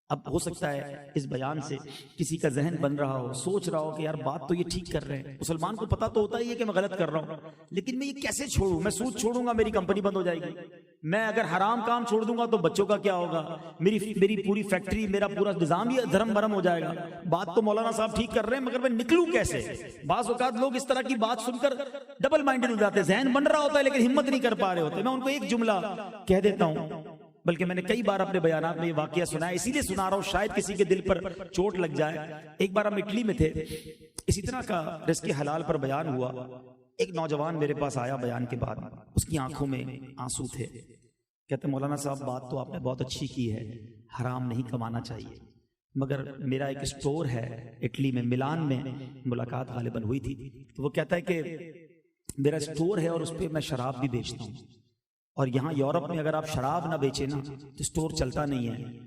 اب ہو سکتا ہے اس بیان سے کسی کا ذہن بن رہا ہو، سوچ رہا ہو کہ یار بات تو یہ ٹھیک کر رہے ہیں، مسلمان کو پتا تو ہوتا ہی ہے کہ میں غلط کر رہا ہوں، لیکن میں یہ کیسے چھوڑوں؟ میں سود چھوڑوں گا میری کمپنی بند ہو جائے گی، میں اگر حرام کام چھوڑ دوں گا تو بچوں کا کیا ہوگا، میری پوری فیکٹری، میرا پورا نظام ہی دھرم برم ہو جائے گا۔ بات تو مولانا صاحب ٹھیک کر رہے ہیں مگر میں نکلوں کیسے؟ بعض اوقات لوگ اس طرح کی بات سن کر ڈبل مائنڈڈ ہو جاتے ہیں، ذہن بن رہا ہوتا ہے لیکن ہمت نہیں کر پا رہے ہوتے۔ میں ان کو ایک جملہ کہہ دیتا ہوں، بلکہ میں نے کئی بار اپنے بیانات میں یہ واقعہ سنا ہے، اسی لیے سنا رہا ہوں شاید کسی کے دل پر چوٹ لگ جائے۔ ایک بار ہم اٹلی میں تھے، اسی طرح کا رزق حلال پر بیان ہوا، ایک نوجوان میرے پاس آیا بیان کے بعد، اس کی آنکھوں میں آنسو تھے، کہتے مولانا صاحب بات تو آپ نے بہت اچھی کی ہے، حرام نہیں کمانا چاہیے، مگر میرا ایک اسٹور ہے اٹلی میں، ملان میں ملاقات غالباً ہوئی تھی، تو وہ کہتا ہے کہ میرا اسٹور ہے اور اس پہ میں شراب بھی بیچتا ہوں، اور یہاں یورپ میں اگر آپ شراب نہ بیچے نا تو اسٹور چلتا نہیں ہے۔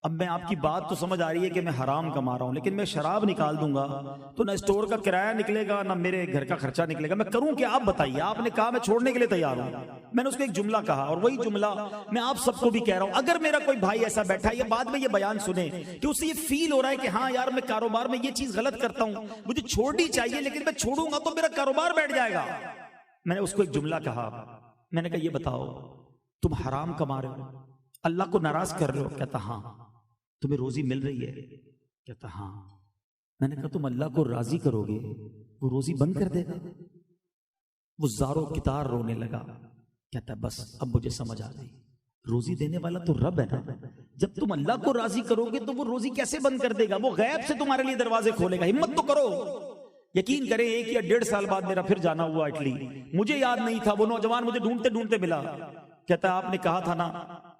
اب میں آپ کی بات تو سمجھ آ رہی ہے کہ میں حرام کما رہا ہوں، لیکن میں شراب نکال دوں گا تو نہ اسٹور کا کرایہ نکلے گا نہ میرے گھر کا خرچہ نکلے گا، میں کروں کیا آپ بتائیے؟ آپ نے کہا میں چھوڑنے کے لیے تیار ہوں۔ میں نے اس کو ایک جملہ کہا اور وہی جملہ میں آپ سب کو بھی کہہ رہا ہوں، اگر میرا کوئی بھائی ایسا بیٹھا ہے یا بعد میں یہ بیان سنے کہ اسے یہ فیل ہو رہا ہے کہ ہاں یار میں کاروبار میں یہ چیز غلط کرتا ہوں، مجھے چھوڑنی چاہیے لیکن میں چھوڑوں گا تو میرا کاروبار بیٹھ جائے گا، میں نے اس کو ایک جملہ کہا، میں نے کہا یہ بتاؤ تم حرام کما رہے ہو، اللہ کو ناراض کر رہے ہو؟ کہتا ہاں۔ تمہیں روزی مل رہی ہے؟ کہتا ہاں۔ میں نے کہا تم اللہ کو راضی کرو گے وہ روزی بند کر دے گا؟ وہ زارو کتار رونے لگا، کہتا بس اب مجھے سمجھ آ گئی، روزی دینے والا تو رب ہے نا، جب تم اللہ کو راضی کرو گے تو وہ روزی کیسے بند کر دے گا؟ وہ غیب سے تمہارے لیے دروازے کھولے گا، ہمت تو کرو۔ یقین کریں 1 یا 1.5 سال بعد میرا پھر جانا ہوا اٹلی، مجھے یاد نہیں تھا، وہ نوجوان مجھے ڈھونڈتے ڈھونڈتے ملا، کہتا آپ نے کہا تھا نا،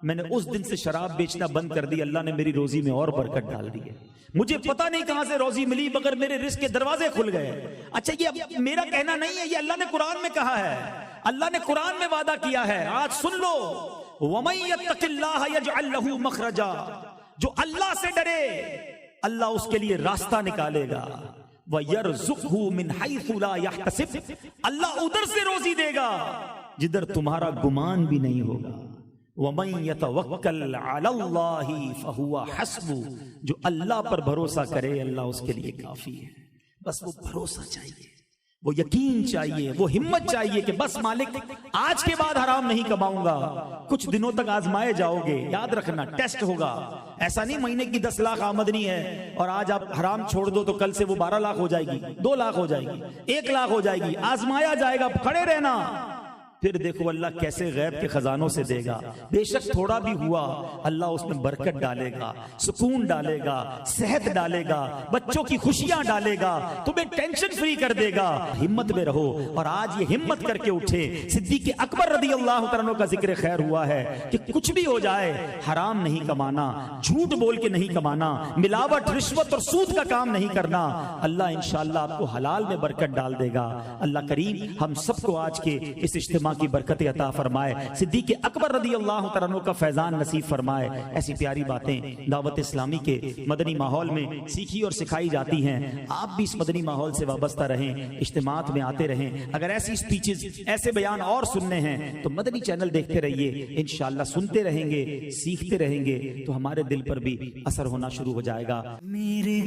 میں نے اس دن سے شراب بیچنا بند کر دی، اللہ نے میری روزی میں اور برکت ڈال دی ہے، مجھے پتا نہیں کہاں سے روزی ملی مگر میرے رزق کے دروازے کھل گئے۔ اچھا یہ میرا کہنا نہیں ہے، یہ اللہ نے قرآن میں کہا ہے، اللہ نے قرآن میں وعدہ کیا ہے، آج سن لو، وَمَن يَتَّقِ اللَّهَ يَجْعَل لَّهُ مَخْرَجًا، جو اللہ سے ڈرے اللہ اس کے لیے راستہ نکالے گا، وَيَرْزُقْهُ مِنْ حَيْثُ لَا يَحْتَسِبُ، اللہ ادھر سے روزی دے گا جدھر تمہارا گمان بھی نہیں ہوگا۔ وَمَن يَتَوَكَّلْ عَلَى اللَّهِ فَهُوَ حَسْبُهُ، جو اللہ پر بھروسہ کرے اللہ اس کے لیے کافی ہے۔ بس وہ بھروسہ چاہیے، وہ یقین چاہیے، وہ ہمت چاہیے کہ بس مالک آج کے بعد حرام نہیں کماؤں گا۔ کچھ دنوں تک آزمائے جاؤ گے، یاد رکھنا ٹیسٹ ہوگا، ایسا نہیں مہینے کی 10 لاکھ آمدنی ہے اور آج آپ حرام چھوڑ دو تو کل سے وہ 12 لاکھ ہو جائے گی، 2 لاکھ ہو جائے گی، 1 لاکھ ہو جائے گی، آزمایا جائے گا، کھڑے رہنا، پھر دیکھو اللہ کیسے غیب کے خزانوں سے دے گا۔ بے شک تھوڑا بھی ہوا اللہ اس میں برکت ڈالے گا، سکون ڈالے گا، صحت ڈالے گا، بچوں کی خوشیاں ڈالے گا، تمہیں ٹینشن فری کر دے گا۔ ہمت میں رہو، اور آج یہ ہمت کر کے اٹھے۔ صدیق اکبر رضی اللہ عنہ کا ذکر خیر ہوا ہے کہ کچھ بھی ہو جائے حرام نہیں کمانا، جھوٹ بول کے نہیں کمانا، ملاوٹ، رشوت اور سود کا کام نہیں کرنا، اللہ انشاءاللہ آپ کو حلال میں برکت ڈال دے گا۔ اللہ کریم ہم سب کو آج کے اس اجتماع کی برکت عطا فرمائے، صدیق اکبر رضی اللہ تعالیٰ عنہ کا فیضان نصیب فرمائے۔ ایسی پیاری باتیں دعوت اسلامی کے مدنی ماحول میں سیکھی اور سکھائی جاتی ہیں۔ آپ بھی اس مدنی ماحول سے وابستہ رہیں، اجتماعات میں آتے رہیں۔ اگر ایسی سپیچز، ایسے بیان اور سننے ہیں تو مدنی چینل دیکھتے رہیے، انشاءاللہ سنتے رہیں گے، سیکھتے رہیں گے تو ہمارے دل پر بھی اثر ہونا شروع ہو جائے گا۔ میرے